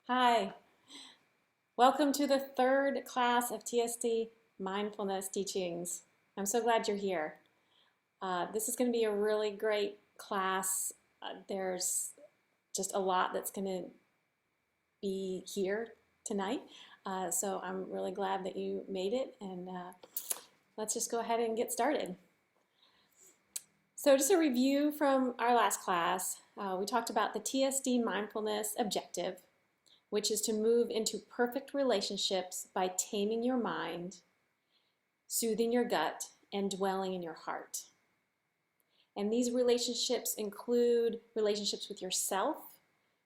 Hi, welcome to the third class of TSD Mindfulness teachings. I'm so glad you're here. This is going to be a really great class. There's just a lot that's going to be here tonight. So I'm really glad that you made it, and let's just go ahead and get started. So just a review from our last class, we talked about the TSD Mindfulness objective, which is to move into perfect relationships by taming your mind, soothing your gut, and dwelling in your heart. And these relationships include relationships with yourself,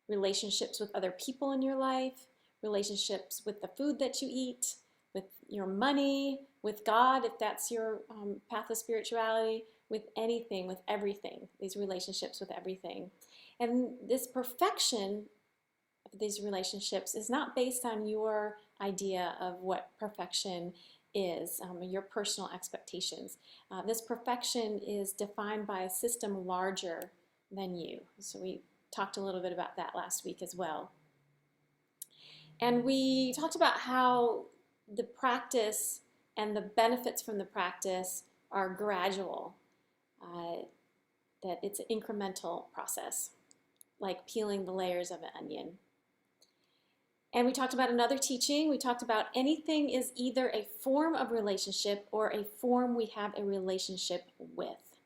relationships with other people in your life, relationships with the food that you eat, with your money, with God, if that's your path of spirituality, with anything, with everything, these relationships with everything. And this perfection of these relationships is not based on your idea of what perfection is, your personal expectations. This perfection is defined by a system larger than you. So we talked a little bit about that last week as well. And we talked about how the practice and the benefits from the practice are gradual, that it's an incremental process, like peeling the layers of an onion. And we talked about another teaching. We talked about anything is either a form of relationship or a form we have a relationship with.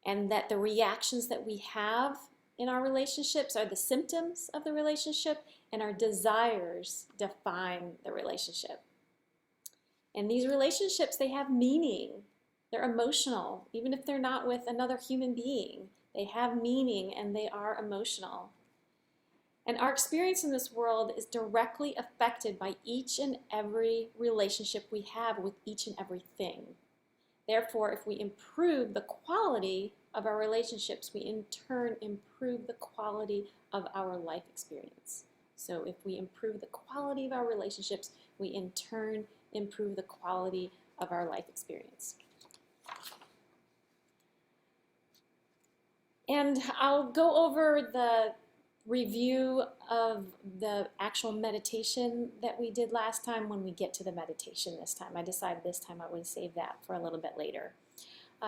And that the reactions that we have in our relationships are the symptoms of the relationship, and our desires define the relationship. And these relationships, they have meaning. They're emotional, even if they're not with another human being. They have meaning and they are emotional. And our experience in this world is directly affected by each and every relationship we have with each and everything. Therefore, if we improve the quality of our relationships, we in turn improve the quality of our life experience. So if we improve the quality of our relationships, we in turn improve the quality of our life experience. And I'll go over the review of the actual meditation that we did last time when we get to the meditation this time. I decided this time I would save that for a little bit later.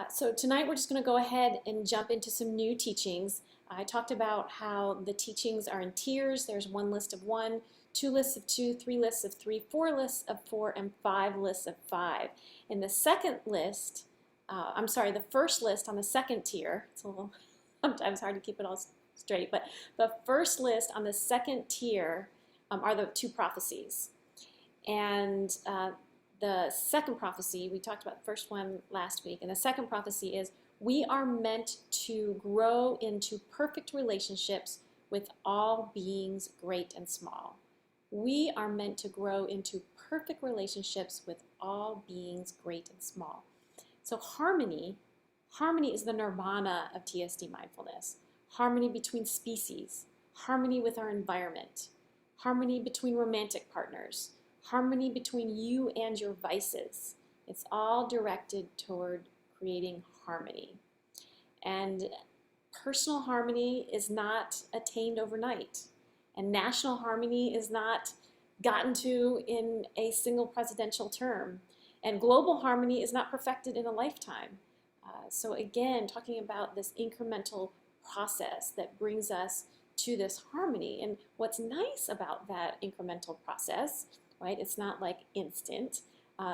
So tonight we're just going to go ahead and jump into some new teachings. I talked about how the teachings are in tiers. There's one list of 1, 2 lists of 2, 3 lists of 3, 4 lists of 4, and 5 lists of 5. In the second list, the first list on the second tier, it's a little sometimes hard to keep it all straight, but the first list on the second tier are the 2 prophecies. And the second prophecy, we talked about the first one last week, and the second prophecy is we are meant to grow into perfect relationships with all beings great and small. We are meant to grow into perfect relationships with all beings great and small. So harmony is the nirvana of TSD mindfulness. Harmony between species, harmony with our environment, harmony between romantic partners, harmony between you and your vices. It's all directed toward creating harmony. And personal harmony is not attained overnight. And national harmony is not gotten to in a single presidential term. And global harmony is not perfected in a lifetime. So again, talking about this incremental process that brings us to this harmony. And what's nice about that incremental process, right? It's not like instant.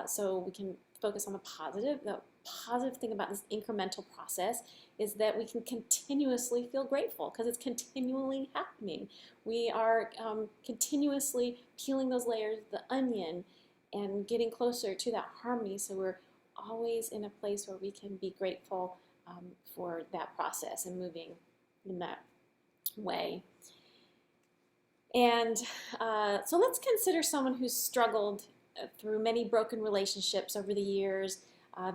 So we can focus on the positive. The positive thing about this incremental process is that we can continuously feel grateful because it's continually happening. We are continuously peeling those layers of the onion and getting closer to that harmony, so we're always in a place where we can be grateful for that process and moving in that way. And so let's consider someone who's struggled through many broken relationships over the years.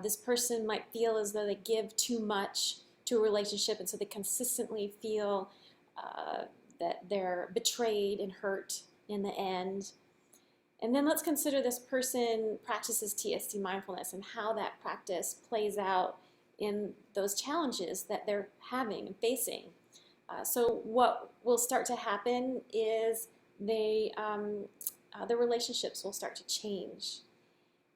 This person might feel as though they give too much to a relationship, and so they consistently feel that they're betrayed and hurt in the end. And then let's consider this person practices TSD mindfulness and how that practice plays out in those challenges that they're having and facing. So what will start to happen is the relationships will start to change,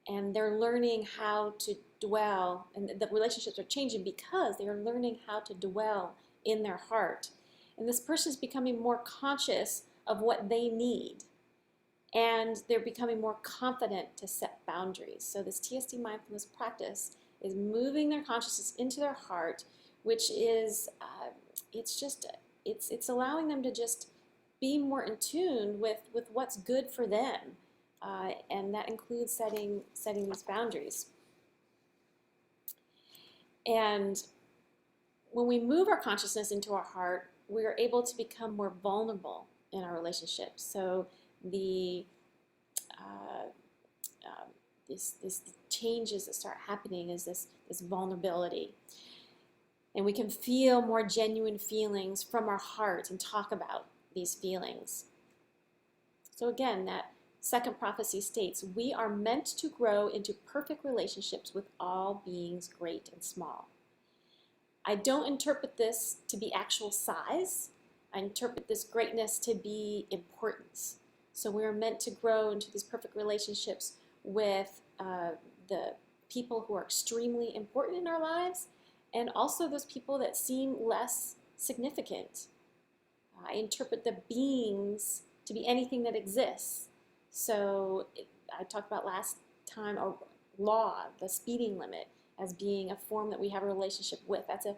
and they're learning how to dwell, and the relationships are changing because they are learning how to dwell in their heart. And this person is becoming more conscious of what they need, and they're becoming more confident to set boundaries. So this TSD mindfulness practice is moving their consciousness into their heart, which is it's allowing them to just be more in tune with what's good for them, and that includes setting these boundaries. And when we move our consciousness into our heart, we are able to become more vulnerable in our relationships. So the these changes that start happening is this vulnerability. And we can feel more genuine feelings from our heart and talk about these feelings. So again, that second prophecy states, we are meant to grow into perfect relationships with all beings, great and small. I don't interpret this to be actual size. I interpret this greatness to be importance. So we are meant to grow into these perfect relationships with the people who are extremely important in our lives, and also those people that seem less significant. I interpret the beings to be anything that exists. So I talked about last time a law, the speeding limit, as being a form that we have a relationship with. That's a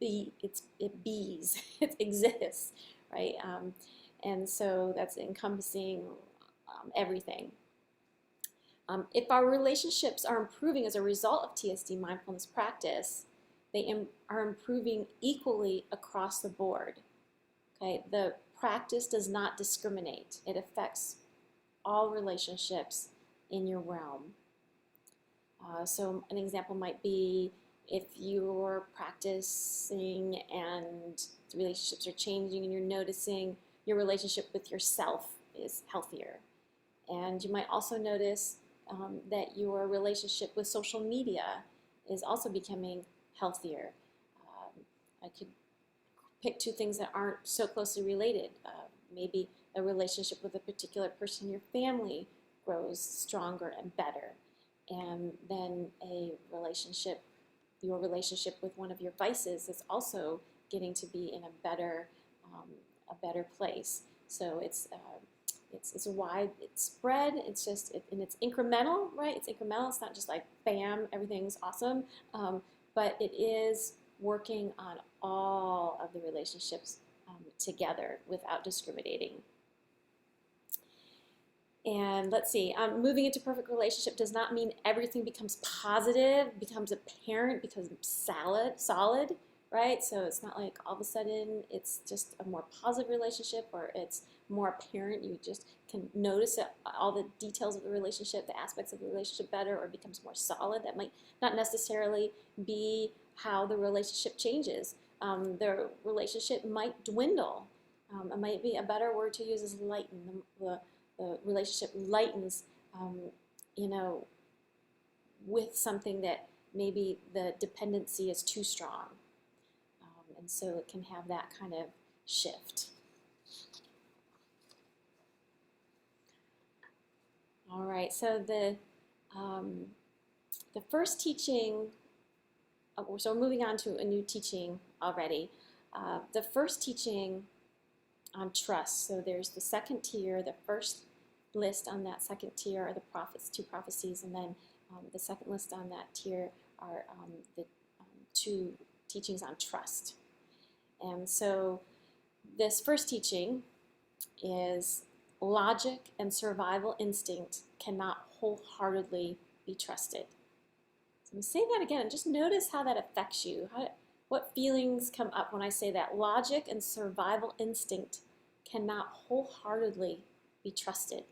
bee. It bees. It exists, right? And so that's encompassing everything. If our relationships are improving as a result of TSD mindfulness practice, they are improving equally across the board. Okay, the practice does not discriminate. It affects all relationships in your realm. So an example might be if you're practicing and the relationships are changing and you're noticing your relationship with yourself is healthier. And you might also notice that your relationship with social media is also becoming healthier. I could pick two things that aren't so closely related. Maybe a relationship with a particular person in your family grows stronger and better. And then your relationship with one of your vices is also getting to be in a better place. So it's wide, it's spread. It's just and it's incremental, right? It's incremental. It's not just like bam, everything's awesome, but it is working on all of the relationships together without discriminating. And let's see, moving into perfect relationship does not mean everything becomes positive, becomes apparent, becomes solid, right? So it's not like all of a sudden it's just a more positive relationship or it's more apparent. You just can notice all the details of the relationship, the aspects of the relationship better, or it becomes more solid. That might not necessarily be how the relationship changes. The relationship might dwindle. It might be a better word to use is lighten. The relationship lightens, with something that maybe the dependency is too strong. And so it can have that kind of shift. All right, so the first teaching, so we're moving on to a new teaching already. The first teaching on trust, so there's the second tier, the first list on that second tier are the two prophecies, and then the second list on that tier are the two teachings on trust. And so this first teaching is logic and survival instinct cannot wholeheartedly be trusted. So I'm going to say that again and just notice how that affects you. What feelings come up when I say that? Logic and survival instinct cannot wholeheartedly be trusted.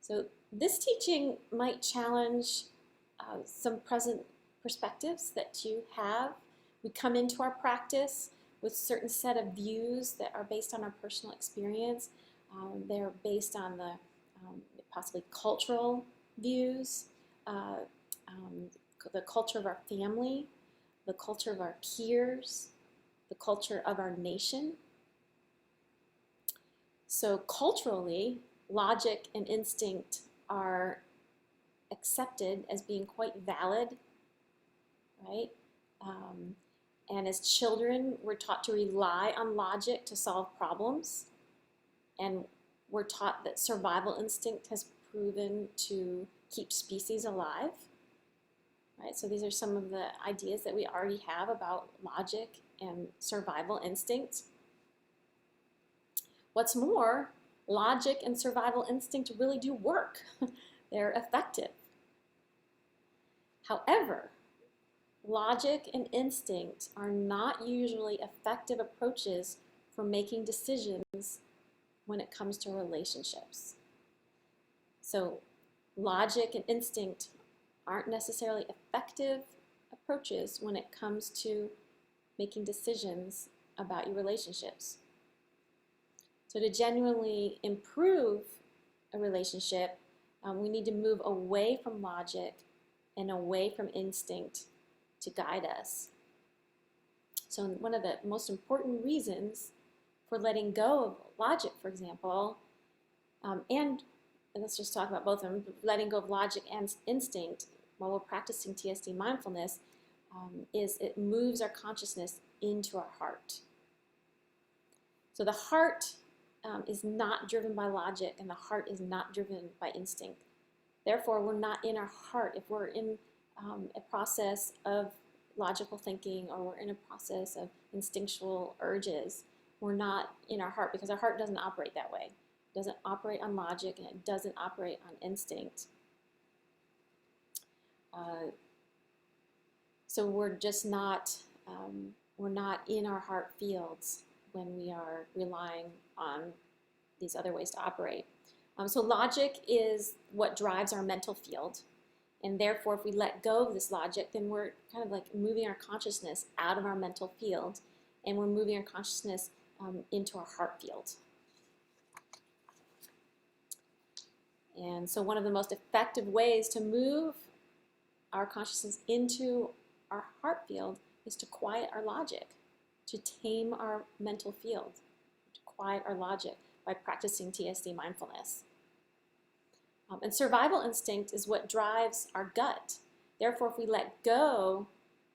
So this teaching might challenge some present perspectives that you have. We come into our practice with a certain set of views that are based on our personal experience. They're based on the possibly cultural views, the culture of our family. the culture of our peers, the culture of our nation. So culturally, logic and instinct are accepted as being quite valid, right? And as children, we're taught to rely on logic to solve problems. And we're taught that survival instinct has proven to keep species alive, right? So these are some of the ideas that we already have about logic and survival instinct. What's more, logic and survival instinct really do work. They're effective. However, logic and instinct are not usually effective approaches for making decisions when it comes to relationships. So logic and instinct aren't necessarily effective approaches when it comes to making decisions about your relationships. So to genuinely improve a relationship, we need to move away from logic and away from instinct to guide us. So one of the most important reasons for letting go of logic, for example, and let's just talk about both of them, letting go of logic and instinct while we're practicing TSD mindfulness, is it moves our consciousness into our heart. So the heart is not driven by logic, and the heart is not driven by instinct. Therefore, we're not in our heart. If we're in a process of logical thinking, or we're in a process of instinctual urges, we're not in our heart, because our heart doesn't operate that way. It doesn't operate on logic, and it doesn't operate on instinct. So we're just not, we're not in our heart fields when we are relying on these other ways to operate. So logic is what drives our mental field. And therefore, if we let go of this logic, then we're kind of like moving our consciousness out of our mental field, and we're moving our consciousness into our heart field. And so one of the most effective ways to move our consciousness into our heart field is to quiet our logic, to tame our mental field, to quiet our logic by practicing TSD mindfulness. And survival instinct is what drives our gut. Therefore, if we let go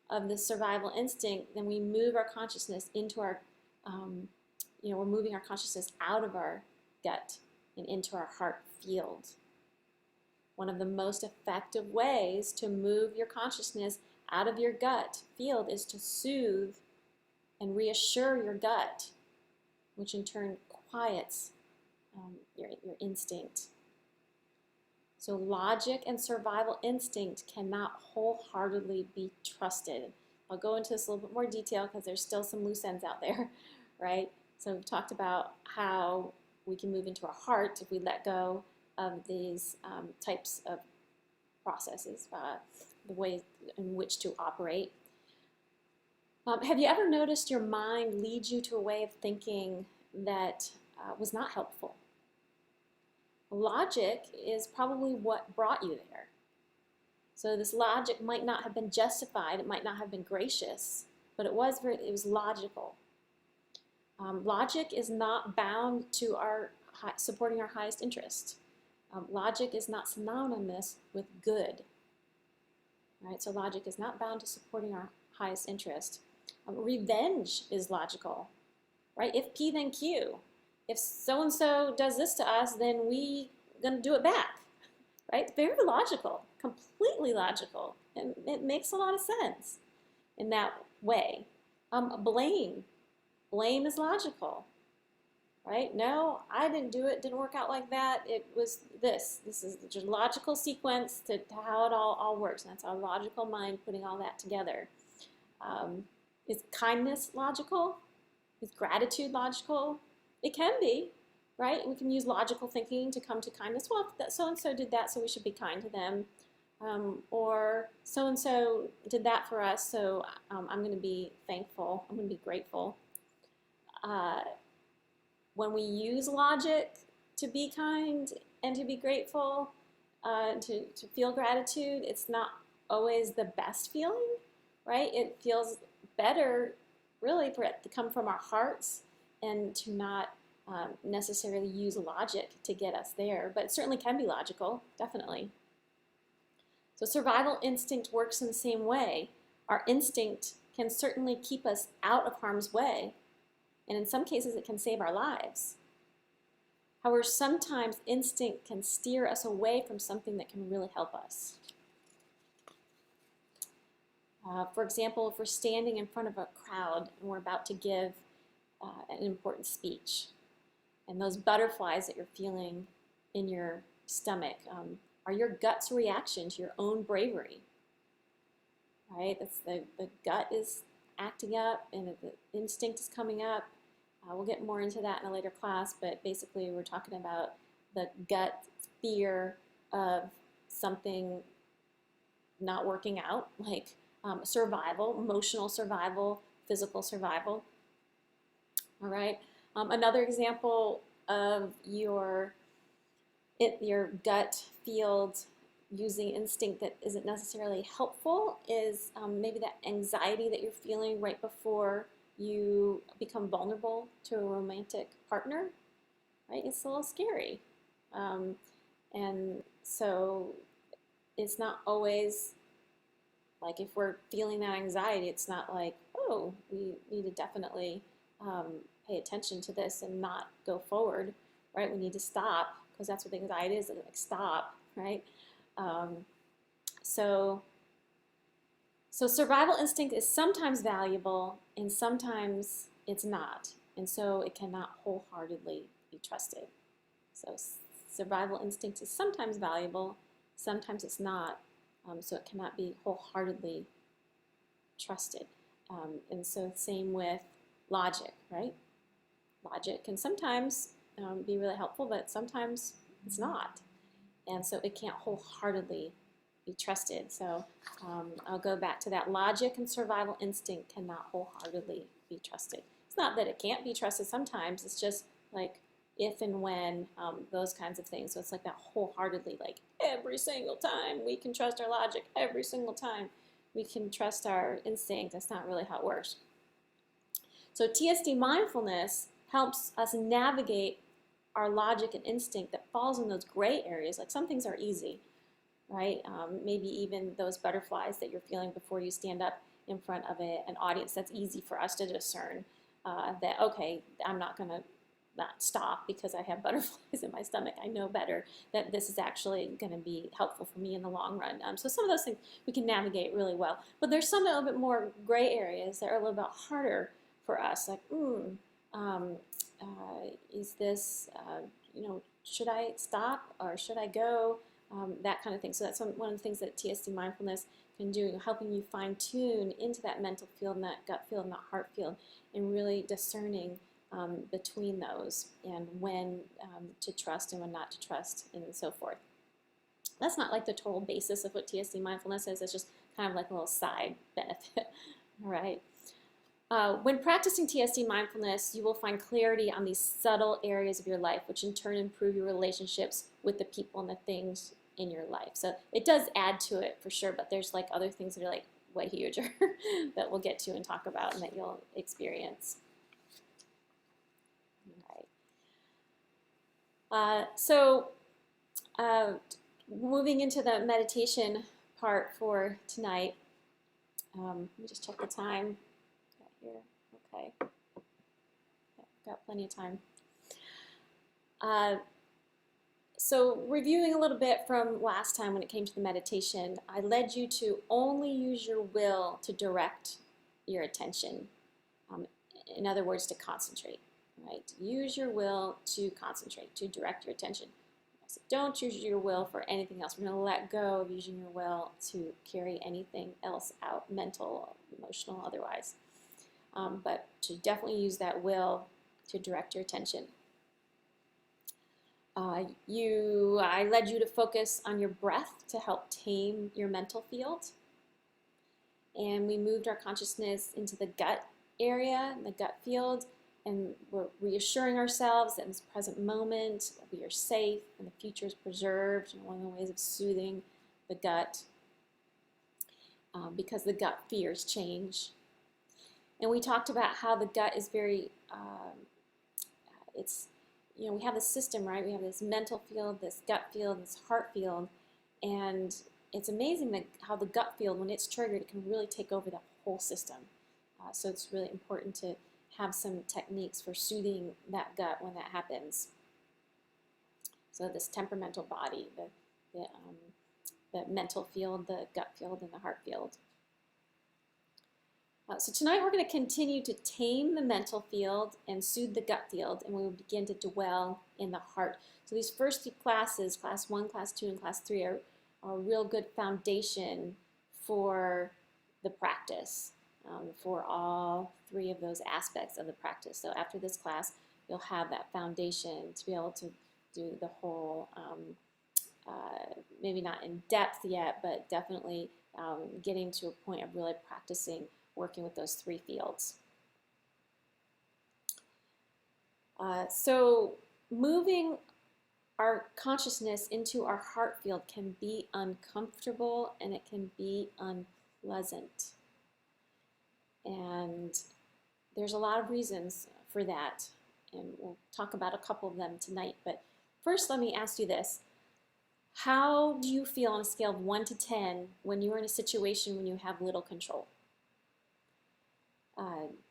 of the survival instinct, then we move our consciousness into our, we're moving our consciousness out of our gut and into our heart field. One of the most effective ways to move your consciousness out of your gut field is to soothe and reassure your gut, which in turn quiets your instinct. So logic and survival instinct cannot wholeheartedly be trusted. I'll go into this a little bit more detail because there's still some loose ends out there, right? So we've talked about how we can move into our heart if we let go of these types of processes, the way in which to operate. Have you ever noticed your mind leads you to a way of thinking that was not helpful? Logic is probably what brought you there. So this logic might not have been justified, it might not have been gracious, but it was logical. Logic is not bound to supporting our highest interest. Logic is not synonymous with good. Right? So logic is not bound to supporting our highest interest. Revenge is logical. Right? If P, then Q. If so-and-so does this to us, then we gonna do it back, right? Very logical, completely logical. And it makes a lot of sense in that way. Blame is logical, right? No, I didn't do it, didn't work out like that. It was this. This is the logical sequence to how it all works. And that's our logical mind putting all that together. Is kindness logical? Is gratitude logical? It can be, right? We can use logical thinking to come to kindness. Well, so-and-so did that, so we should be kind to them. Or so-and-so did that for us, so I'm going to be thankful. I'm going to be grateful. When we use logic to be kind and to be grateful, to feel gratitude, it's not always the best feeling, right? It feels better, really, for it to come from our hearts and to not necessarily use logic to get us there, but it certainly can be logical, definitely. So survival instinct works in the same way. Our instinct can certainly keep us out of harm's way, and in some cases it can save our lives. However, sometimes instinct can steer us away from something that can really help us. For example, if we're standing in front of a crowd and we're about to give an important speech, and those butterflies that you're feeling in your stomach are your gut's reaction to your own bravery, right? That's the gut is acting up and the instinct is coming up. We'll get more into that in a later class, but basically we're talking about the gut fear of something not working out, like survival, emotional survival, physical survival. All right. Another example of your gut field using instinct that isn't necessarily helpful is maybe that anxiety that you're feeling right before you become vulnerable to a romantic partner, right? It's a little scary. And so it's not always like if we're feeling that anxiety, it's not like, oh, we need to definitely pay attention to this and not go forward, right? We need to stop because that's what the anxiety is, like stop, right? So survival instinct is sometimes valuable and sometimes it's not. And so it cannot wholeheartedly be trusted. So survival instinct is sometimes valuable, sometimes it's not. So it cannot be wholeheartedly trusted. And so same with logic, right? Logic can sometimes be really helpful, but sometimes it's not. And so it can't wholeheartedly be trusted. So I'll go back to that. Logic and survival instinct cannot wholeheartedly be trusted. It's not that it can't be trusted sometimes. It's just like if and when, those kinds of things. So it's like that wholeheartedly, like every single time we can trust our logic, every single time we can trust our instinct. That's not really how it works. So TSD mindfulness helps us navigate our logic and instinct that falls in those gray areas. Like some things are easy, right? Maybe even those butterflies that you're feeling before you stand up in front of an audience. That's easy for us to discern that, okay, I'm not going to not stop because I have butterflies in my stomach. I know better that this is actually going to be helpful for me in the long run. So some of those things we can navigate really well. But there's some a little bit more gray areas that are a little bit harder for us. Like, is this, should I stop or should I go? That kind of thing. So that's one of the things that TSD mindfulness can do, helping you fine tune into that mental field and that gut field and that heart field, and really discerning between those and when to trust and when not to trust and so forth. That's not like the total basis of what TSD mindfulness is. It's just kind of like a little side benefit, all right? When practicing TSD mindfulness, you will find clarity on these subtle areas of your life, which in turn improve your relationships with the people and the things in your life. So it does add to it for sure, but there's like other things that are like way huger that we'll get to and talk about and that you'll experience. Moving into the meditation part for tonight. Let me just check the time. Got here. Okay. Yeah, got plenty of time. So reviewing a little bit from last time when it came to the meditation, I led you to only use your will to direct your attention. In other words, to concentrate. Right? Use your will to concentrate, to direct your attention. So don't use your will for anything else. We're going to let go of using your will to carry anything else out, mental, emotional, otherwise. But to definitely use that will to direct your attention. I led you to focus on your breath to help tame your mental field. And we moved our consciousness into the gut area, the gut field, and we're reassuring ourselves that in this present moment that we are safe and the future is preserved. One of the ways of soothing the gut. because the gut fears change. And we talked about how the gut is very, we have this system, right? We have this mental field, this gut field, this heart field, and it's amazing that how the gut field, when it's triggered, it can really take over the whole system. So it's really important to have some techniques for soothing that gut when that happens. So this temperamental body, the mental field, the gut field, and the heart field. So tonight we're going to continue to tame the mental field and soothe the gut field, and we will begin to dwell in the heart. So these first two classes, Class 1, Class 2, and Class 3, are a real good foundation for the practice, for all three of those aspects of the practice. So after this class, you'll have that foundation to be able to do the whole, maybe not in depth yet, but definitely getting to a point of really practicing working with those three fields. So moving our consciousness into our heart field can be uncomfortable and it can be unpleasant. And there's a lot of reasons for that, and we'll talk about a couple of them tonight. But first, let me ask you this. How do you feel on a scale of 1 to 10 when you're in a situation when you have little control?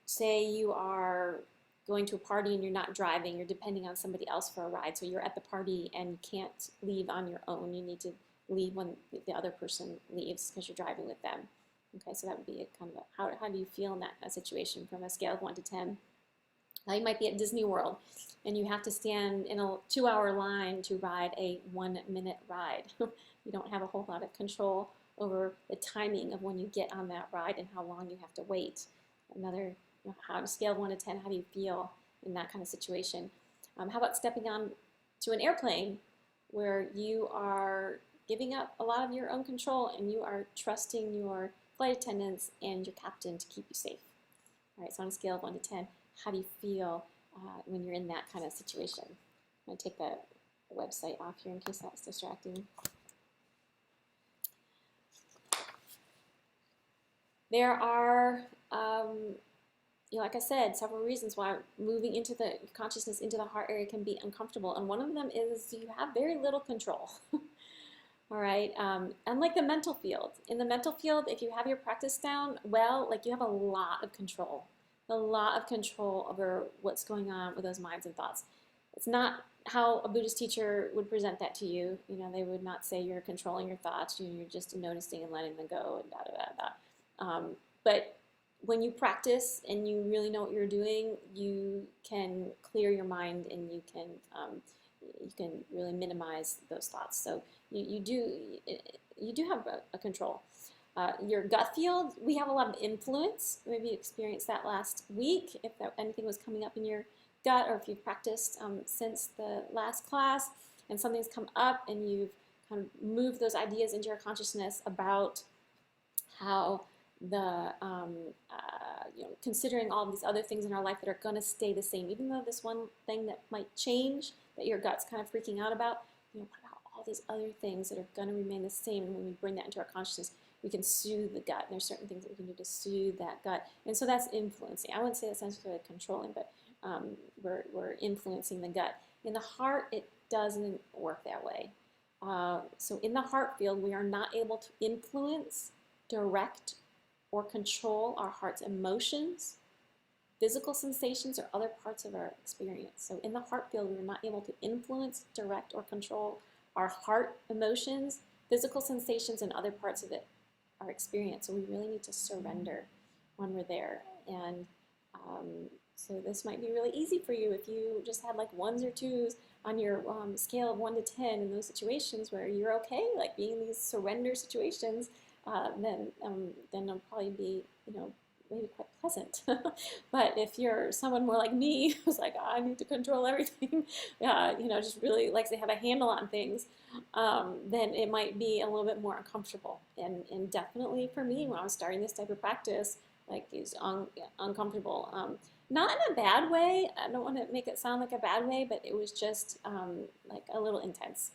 Say you are going to a party and you're not driving, you're depending on somebody else for a ride, so you're at the party and you can't leave on your own. You need to leave when the other person leaves because you're driving with them. Okay, so that would be a kind of how do you feel in that situation from a scale of 1 to 10? Now you might be at Disney World and you have to stand in a 2-hour line to ride a 1-minute ride. You don't have a whole lot of control over the timing of when you get on that ride and how long you have to wait. Another, how on a scale of 1 to 10, how do you feel in that kind of situation? How about stepping on to an airplane where you are giving up a lot of your own control and you are trusting your flight attendants and your captain to keep you safe? All right, so on a scale of 1 to 10, how do you feel when you're in that kind of situation? I'm going to take the website off here in case that's distracting. There are, like I said, several reasons why moving into the consciousness into the heart area can be uncomfortable, and one of them is you have very little control. All right, unlike the mental field. In the mental field, if you have your practice down well, like you have a lot of control over what's going on with those minds and thoughts. It's not how a Buddhist teacher would present that to you. You know, they would not say you're controlling your thoughts, you're just noticing and letting them go and da-da-da-da. But when you practice and you really know what you're doing, you can clear your mind and you can really minimize those thoughts. So you do have a control. Your gut field, we have a lot of influence. Maybe you experienced that last week, if anything was coming up in your gut, or if you've practiced since the last class and something's come up and you've kind of moved those ideas into your consciousness about how considering all of these other things in our life that are going to stay the same, even though this one thing that might change, that your gut's kind of freaking out about, what about all these other things that are going to remain the same? And when we bring that into our consciousness, we can soothe the gut. And there's certain things that we can do to soothe that gut. And so that's influencing. I wouldn't say that's necessarily controlling, but we're influencing the gut. In the heart, it doesn't work that way. So in the heart field, we are not able to influence, direct, or control our heart's emotions, physical sensations, or other parts of our experience. So in the heart field, we're not able to influence, direct, or control our heart emotions, physical sensations, and other parts of our experience. So we really need to surrender when we're there. And so this might be really easy for you if you just had like 1s or 2s on your scale of 1 to 10 in those situations where you're okay, like being in these surrender situations. Then it'll probably be, maybe quite pleasant. But if you're someone more like me, who's like, I need to control everything, just really likes to have a handle on things, then it might be a little bit more uncomfortable. And definitely for me, when I was starting this type of practice, like it's uncomfortable. Not in a bad way. I don't want to make it sound like a bad way, but it was just like a little intense.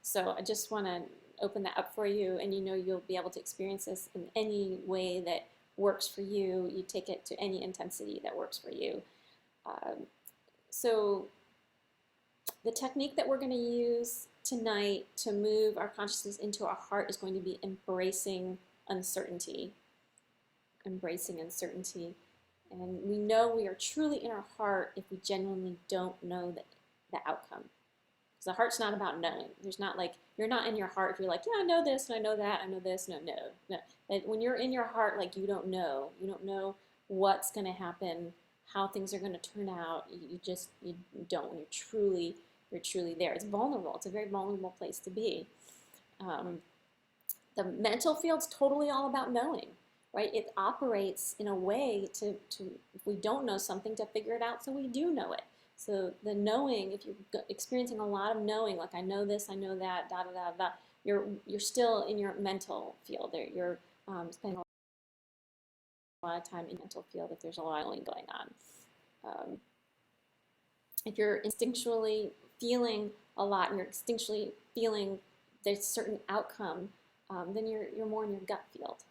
So I just want to open that up for you, and you know you'll be able to experience this in any way that works for you. You take it to any intensity that works for you. So the technique that we're going to use tonight to move our consciousness into our heart is going to be embracing uncertainty. Embracing uncertainty. And we know we are truly in our heart if we genuinely don't know the outcome. Because the heart's not about knowing. There's not like, you're not in your heart if you're like, yeah, I know this, and I know that, I know this, no. When you're in your heart, like, you don't know. You don't know what's going to happen, how things are going to turn out. You don't. You're truly there. It's vulnerable. It's a very vulnerable place to be. The mental field's totally all about knowing, right? It operates in a way to if we don't know something, to figure it out so we do know it. So the knowing, if you're experiencing a lot of knowing, like I know this, I know that, da da da da, you're still in your mental field. You're spending a lot of time in the mental field if there's a lot of knowing going on. If you're instinctually feeling a lot and you're instinctually feeling there's a certain outcome, then you're more in your gut field.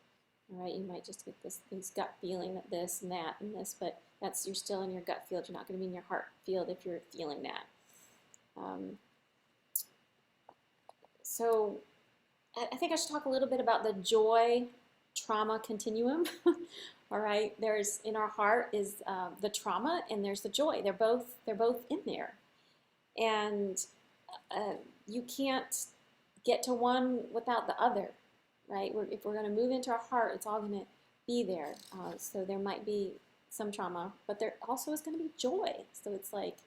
All right, you might just get this gut feeling that this and that and this, but you're still in your gut field. You're not going to be in your heart field if you're feeling that. So I think I should talk a little bit about the joy trauma continuum. All right, there's in our heart is the trauma and there's the joy. They're both in there, and you can't get to one without the other. Right? If we're going to move into our heart, it's all going to be there. So there might be some trauma, but there also is going to be joy. So it's like,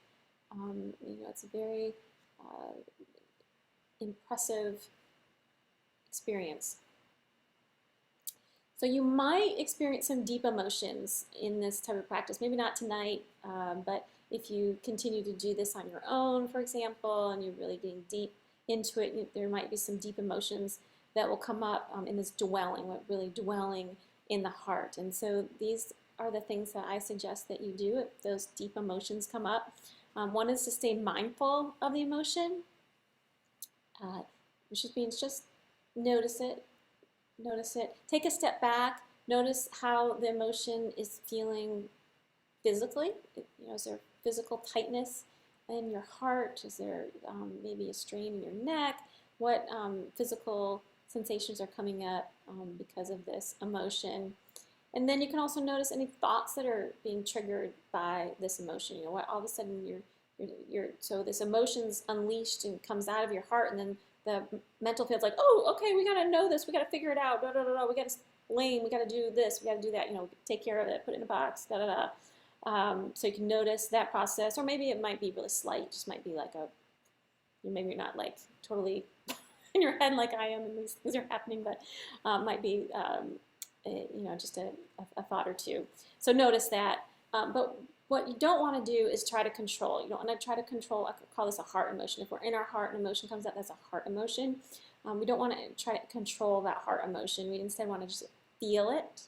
it's a very impressive experience. So you might experience some deep emotions in this type of practice. Maybe not tonight, but if you continue to do this on your own, for example, and you're really getting deep into it, there might be some deep emotions that will come up in this dwelling, really dwelling in the heart. And so these are the things that I suggest that you do if those deep emotions come up. One is to stay mindful of the emotion, which means just notice it. Take a step back. Notice how the emotion is feeling physically. Is there physical tightness in your heart? Is there maybe a strain in your neck? What physical sensations are coming up because of this emotion? And then you can also notice any thoughts that are being triggered by this emotion. What all of a sudden so this emotion's unleashed and comes out of your heart, and then the mental field's like, oh, okay, we gotta know this, we gotta figure it out, da da da da, we gotta explain, we gotta do this, we gotta do that, take care of it, put it in a box, da da da. So you can notice that process, or maybe it might be really slight, just might be like maybe you're not like totally in your head like I am, and these things are happening, but might be just a thought or two. So notice that. But what you don't want to do is try to control. You don't want to try to control. I could call this a heart emotion. If we're in our heart and emotion comes up, that's a heart emotion. We don't want to try to control that heart emotion. We instead want to just feel it,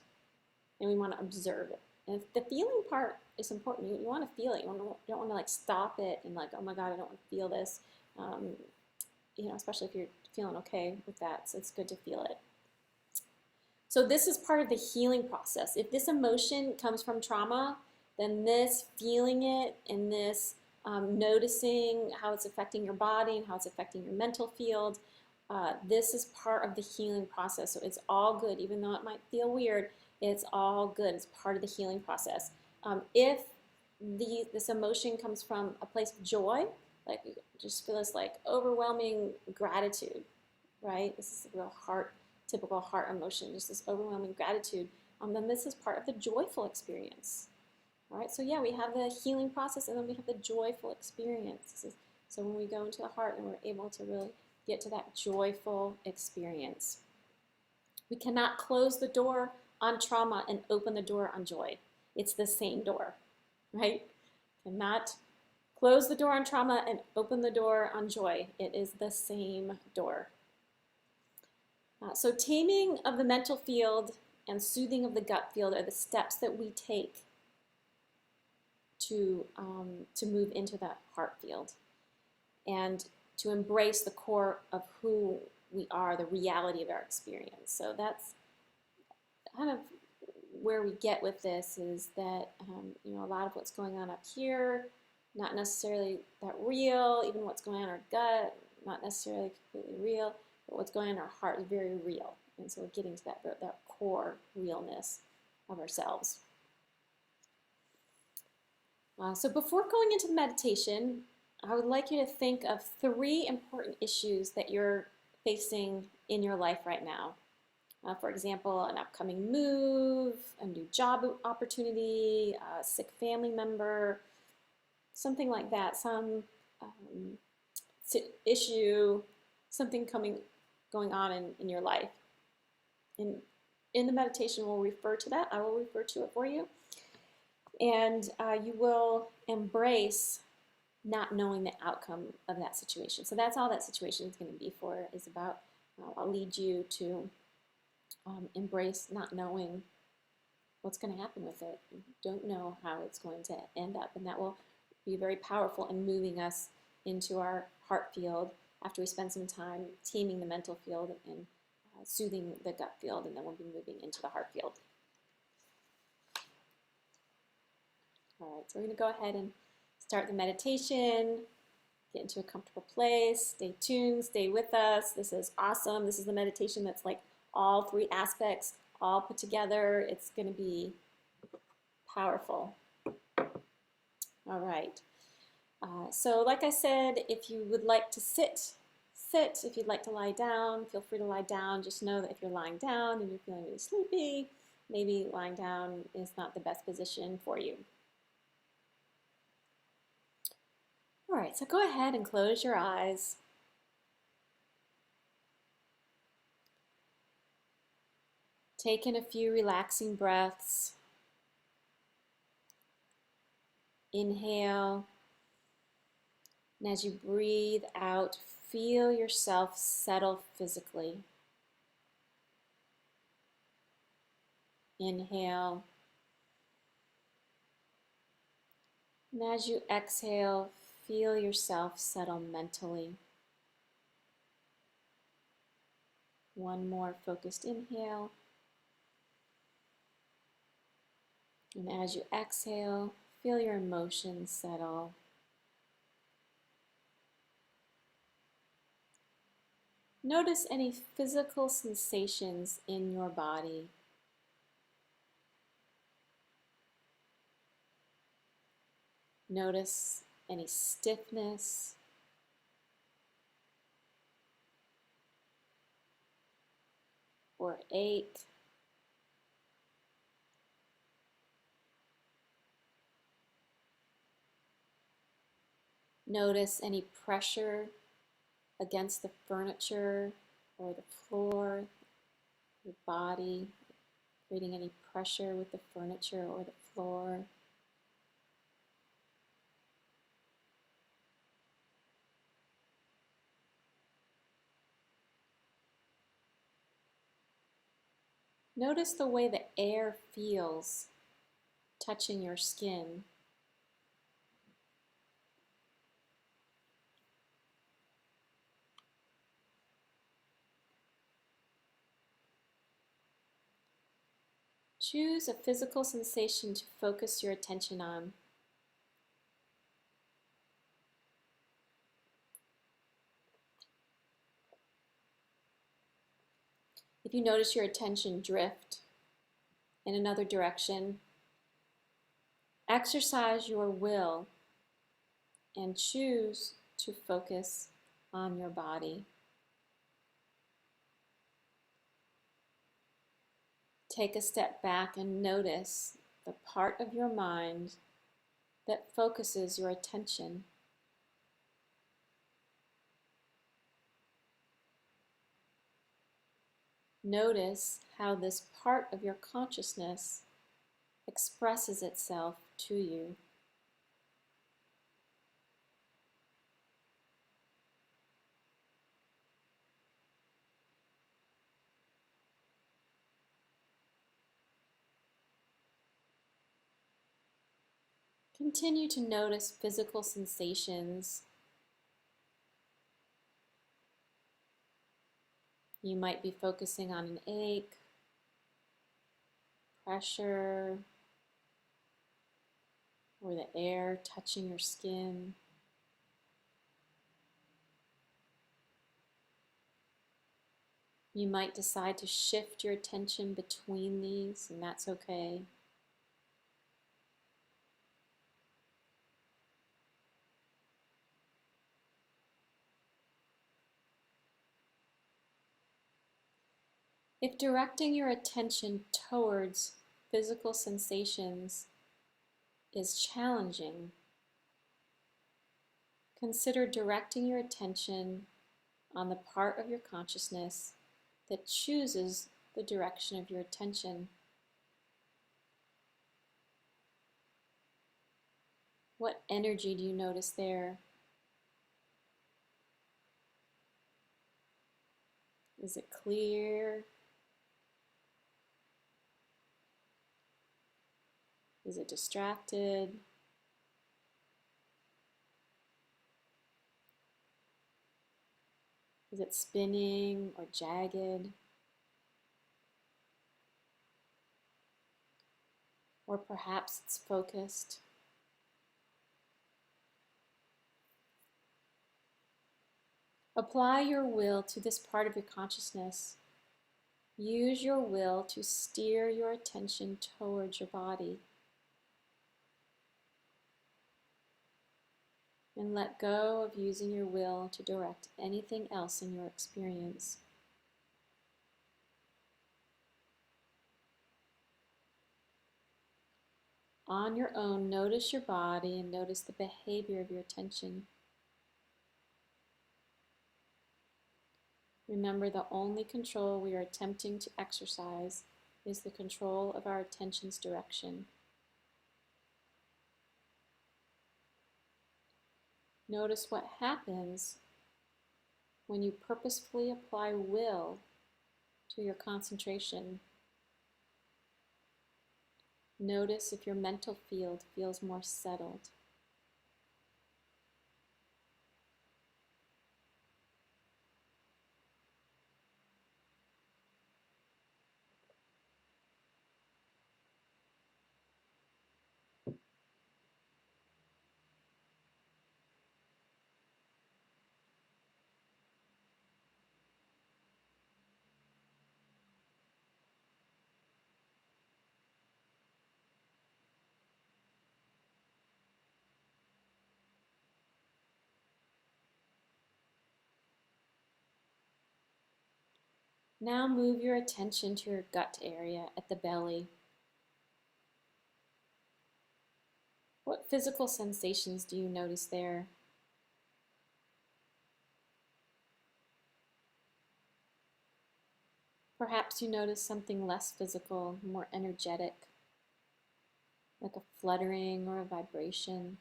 and we want to observe it. And the feeling part is important. You want to feel it. You don't want to like stop it and like, oh my God, I don't want to feel this. Especially if you're feeling okay with that. So it's good to feel it. So this is part of the healing process. If this emotion comes from trauma, then this feeling it and this noticing how it's affecting your body and how it's affecting your mental field, this is part of the healing process. So it's all good, even though it might feel weird, it's all good. It's part of the healing process. If this emotion comes from a place of joy, like you just feel this like overwhelming gratitude, right? This is a real typical heart emotion, just this overwhelming gratitude, then this is part of the joyful experience. All right, so yeah, we have the healing process and then we have the joyful experience. So when we go into the heart and we're able to really get to that joyful experience. We cannot close the door on trauma and open the door on joy. It's the same door, right? Cannot close the door on trauma and open the door on joy. It is the same door. So taming of the mental field and soothing of the gut field are the steps that we take to move into that heart field and to embrace the core of who we are, the reality of our experience. So that's kind of where we get with this, is that a lot of what's going on up here, not necessarily that real. Even what's going on in our gut, not necessarily completely real, but what's going on in our heart is very real. And so we're getting to that core realness of ourselves. So before going into meditation, I would like you to think of 3 important issues that you're facing in your life right now. For example, an upcoming move, a new job opportunity, a sick family member, something like that, some issue, something going on in your life. In the meditation, we'll refer to that. I will refer to it for you. And you will embrace not knowing the outcome of that situation. So that's all that situation is going to be for, is about, I'll lead you to embrace not knowing what's going to happen with it. You don't know how it's going to end up, and that will be very powerful in moving us into our heart field after we spend some time taming the mental field and soothing the gut field, and then we'll be moving into the heart field. All right, so we're going to go ahead and start the meditation. Get into a comfortable place. Stay tuned. Stay with us. This is awesome. This is the meditation that's like all 3 aspects all put together. It's going to be powerful. All right. So like I said, if you would like to sit. If you'd like to lie down, feel free to lie down. Just know that if you're lying down and you're feeling really sleepy, maybe lying down is not the best position for you. All right, so go ahead and close your eyes. Take in a few relaxing breaths. Inhale. And as you breathe out, feel yourself settle physically. Inhale. And as you exhale, feel yourself settle mentally. One more focused inhale. And as you exhale, feel your emotions settle. Notice any physical sensations in your body. Notice any stiffness, or ache. Notice any pressure against the furniture or the floor, your body, creating any pressure with the furniture or the floor. Notice the way the air feels touching your skin. Choose a physical sensation to focus your attention on. If you notice your attention drift in another direction, exercise your will and choose to focus on your body. Take a step back and notice the part of your mind that focuses your attention. Notice how this part of your consciousness expresses itself to you. Continue to notice physical sensations. You might be focusing on an ache, pressure, or the air touching your skin. You might decide to shift your attention between these, and that's okay. If directing your attention towards physical sensations is challenging, consider directing your attention on the part of your consciousness that chooses the direction of your attention. What energy do you notice there? Is it clear? Is it distracted? Is it spinning or jagged? Or perhaps it's focused? Apply your will to this part of your consciousness. Use your will to steer your attention towards your body. And let go of using your will to direct anything else in your experience. On your own, notice your body and notice the behavior of your attention. Remember, the only control we are attempting to exercise is the control of our attention's direction. Notice what happens when you purposefully apply will to your concentration. Notice if your mental field feels more settled. Now move your attention to your gut area at the belly. What physical sensations do you notice there? Perhaps you notice something less physical, more energetic, like a fluttering or a vibration.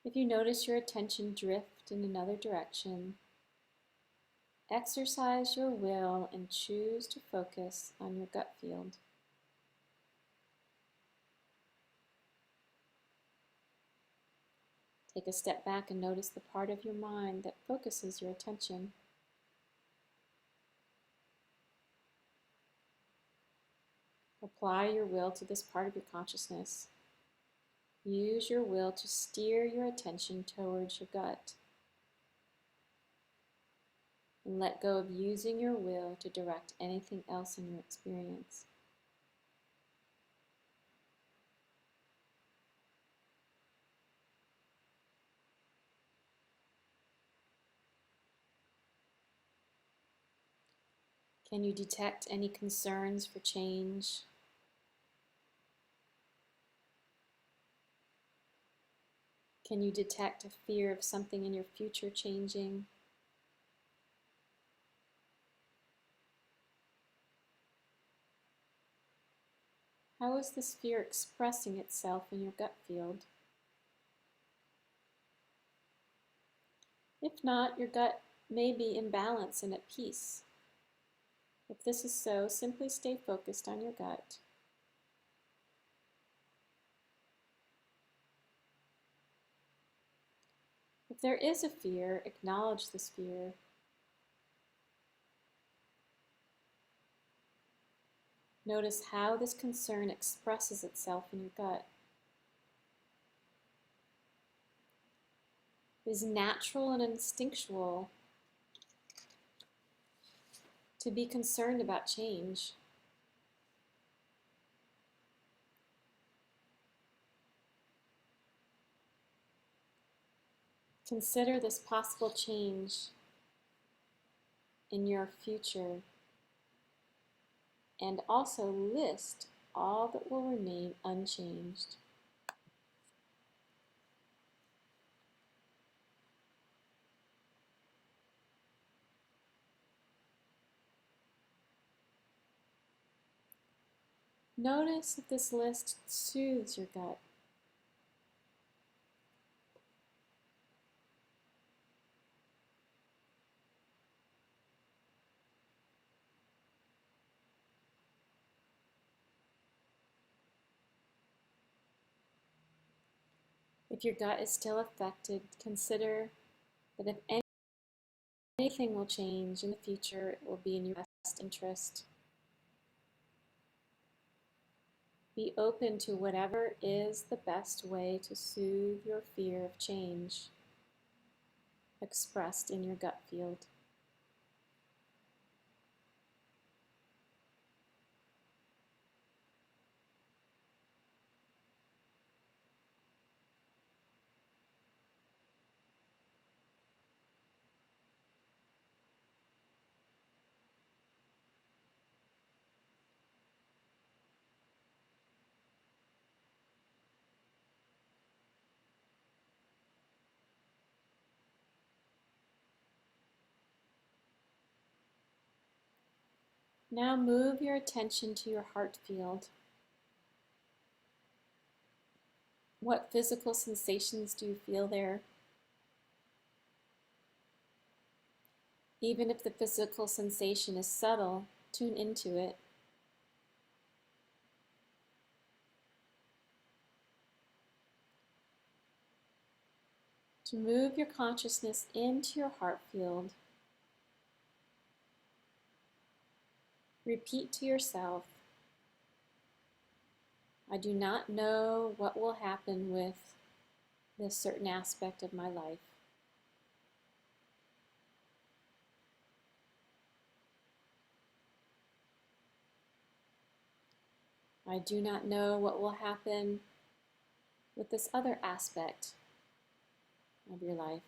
If you notice your attention drift in another direction, exercise your will and choose to focus on your gut field. Take a step back and notice the part of your mind that focuses your attention. Apply your will to this part of your consciousness. Use your will to steer your attention towards your gut. And let go of using your will to direct anything else in your experience. Can you detect any concerns for change? Can you detect a fear of something in your future changing? How is this fear expressing itself in your gut field? If not, your gut may be in balance and at peace. If this is so, simply stay focused on your gut. there is a fear, acknowledge this fear. Notice how this concern expresses itself in your gut. It is natural and instinctual to be concerned about change. Consider this possible change in your future and also list all that will remain unchanged. Notice if this list soothes your gut. If your gut is still affected, consider that if anything will change in the future, it will be in your best interest. Be open to whatever is the best way to soothe your fear of change, expressed in your gut field. Now move your attention to your heart field. What physical sensations do you feel there? Even if the physical sensation is subtle, tune into it. To move your consciousness into your heart field, repeat to yourself, I do not know what will happen with this certain aspect of my life. I do not know what will happen with this other aspect of your life.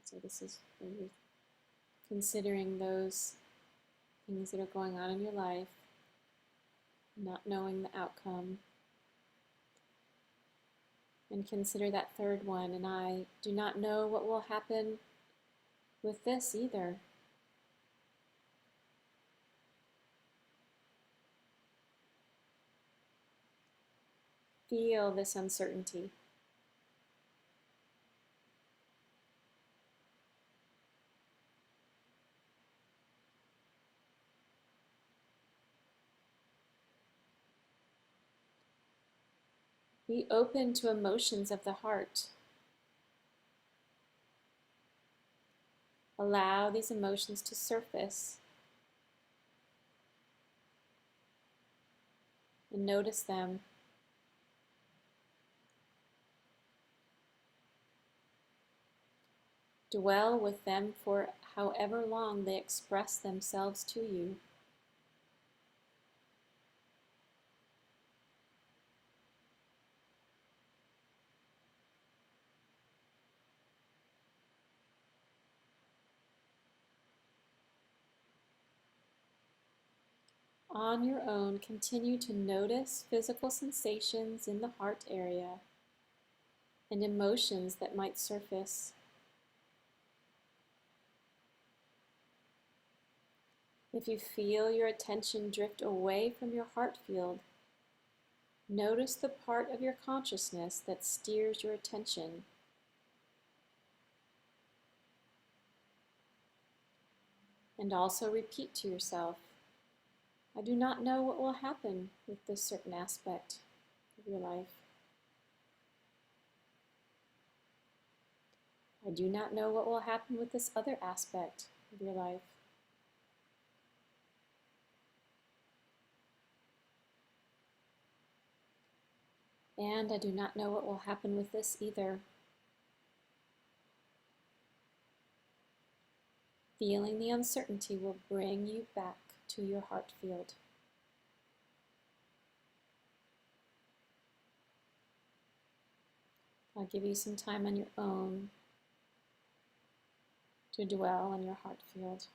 So this is where you're considering those things that are going on in your life, not knowing the outcome. And consider that third one, and I do not know what will happen with this either. Feel this uncertainty. Be open to emotions of the heart. Allow these emotions to surface and notice them. Dwell with them for however long they express themselves to you. On your own, continue to notice physical sensations in the heart area and emotions that might surface. If you feel your attention drift away from your heart field, notice the part of your consciousness that steers your attention. And also repeat to yourself, I do not know what will happen with this certain aspect of your life. I do not know what will happen with this other aspect of your life. And I do not know what will happen with this either. Feeling the uncertainty will bring you back to your heart field. I'll give you some time on your own to dwell on your heart field.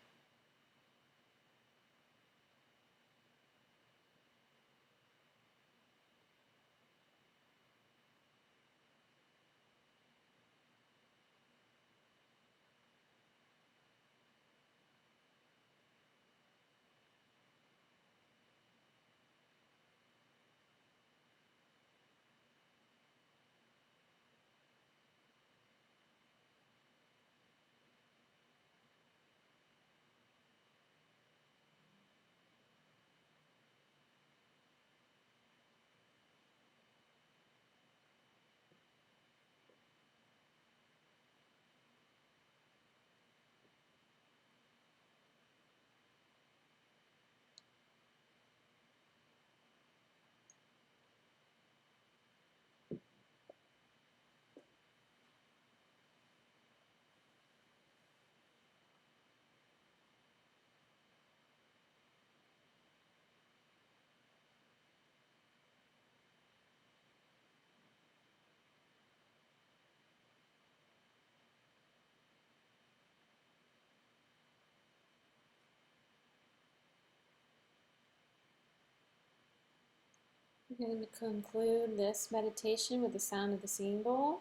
We're going to conclude this meditation with the sound of the singing bowl.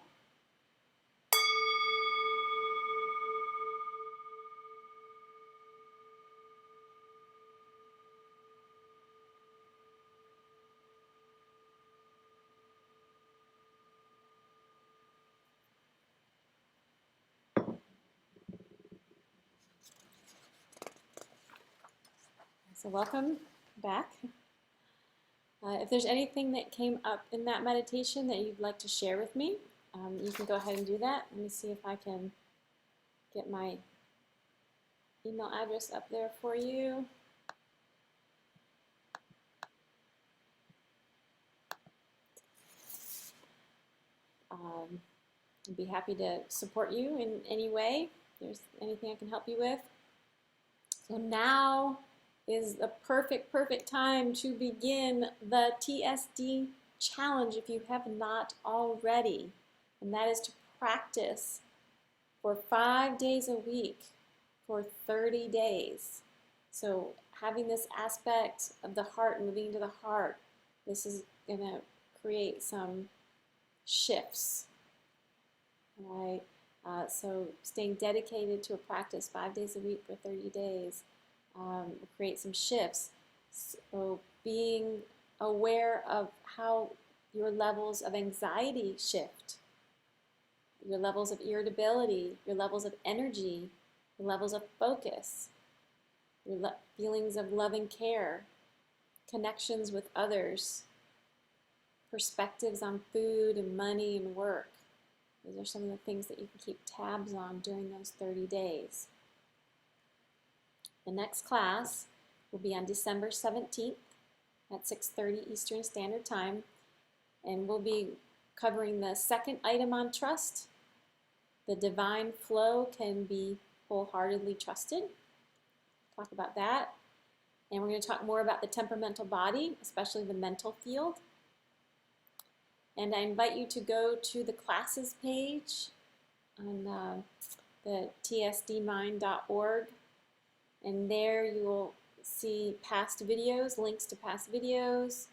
So welcome back. If there's anything that came up in that meditation that you'd like to share with me, you can go ahead and do that. Let me see if I can get my email address up there for you. I'd be happy to support you in any way. If there's anything I can help you with. So now is the perfect time to begin the TSD challenge if you have not already. And that is to practice for 5 days a week for 30 days. So having this aspect of the heart, moving to the heart, this is going to create some shifts. Right? So staying dedicated to a practice 5 days a week for 30 days will create some shifts. So being aware of how your levels of anxiety shift, your levels of irritability, your levels of energy, your levels of focus, your feelings of love and care, connections with others, perspectives on food and money and work. Those are some of the things that you can keep tabs on during those 30 days. The next class will be on December 17th at 6:30 Eastern Standard Time, and we'll be covering the second item on trust. The divine flow can be wholeheartedly trusted. Talk about that. And we're going to talk more about the temperamental body, especially the mental field. And I invite you to go to the classes page on the tsdmind.org. And there you will see past videos, links to past videos,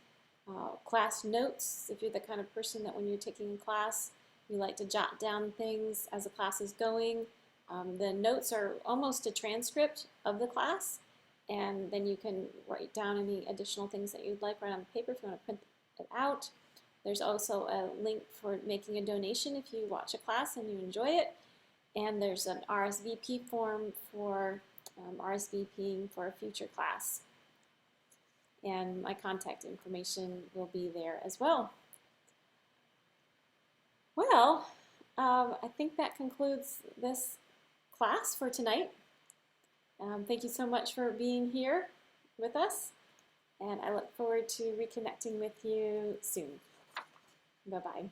class notes, if you're the kind of person that when you're taking a class, you like to jot down things as the class is going. The notes are almost a transcript of the class, and then you can write down any additional things that you'd like right on the paper if you want to print it out. There's also a link for making a donation if you watch a class and you enjoy it. And there's an RSVP form for RSVPing for a future class. And my contact information will be there as well. Well, I think that concludes this class for tonight. Thank you so much for being here with us, and I look forward to reconnecting with you soon. Bye-bye.